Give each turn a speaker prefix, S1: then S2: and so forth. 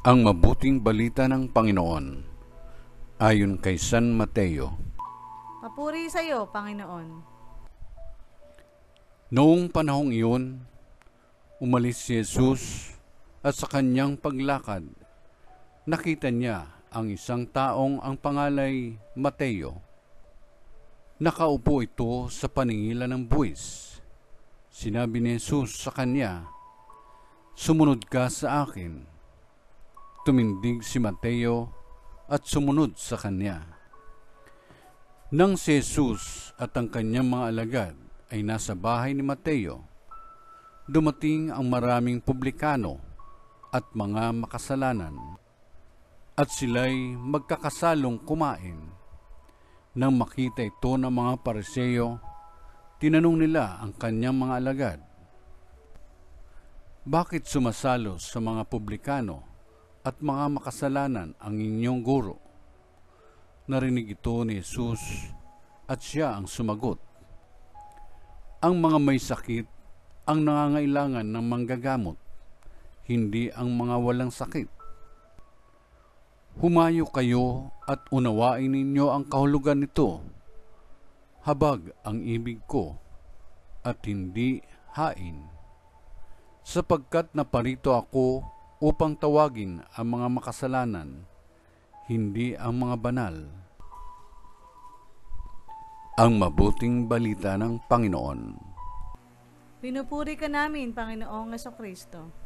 S1: Ang mabuting balita ng Panginoon ayon kay San Mateo.
S2: Papuri sa iyo, Panginoon.
S1: Noong panahong iyon, umalis si Jesus at sa kanyang paglakad, nakita niya ang isang taong ang pangalay Mateo. Nakaupo ito sa paningilan ng buwis. Sinabi ni Jesus sa kanya, "Sumunod ka sa akin." Tumindig si Mateo at sumunod sa kanya. Nang si Jesus at ang kanyang mga alagad ay nasa bahay ni Mateo, dumating ang maraming publikano at mga makasalanan, at sila'y magkakasalong kumain. Nang makita ito ng mga Pariseo, tinanong nila ang kanyang mga alagad, "Bakit sumasalo sa mga publikano at mga makasalanan ang inyong guro?" Narinig ito ni Jesus at siya ang sumagot, "Ang mga may sakit ang nangangailangan ng manggagamot, hindi ang mga walang sakit. Humayo kayo at unawain ninyo ang kahulugan nito. Habag ang ibig ko at hindi hain, sapagkat naparito ako upang tawagin ang mga makasalanan, hindi ang mga banal." Ang mabuting balita ng Panginoon.
S2: Pinupuri ka namin, Panginoong Jesucristo.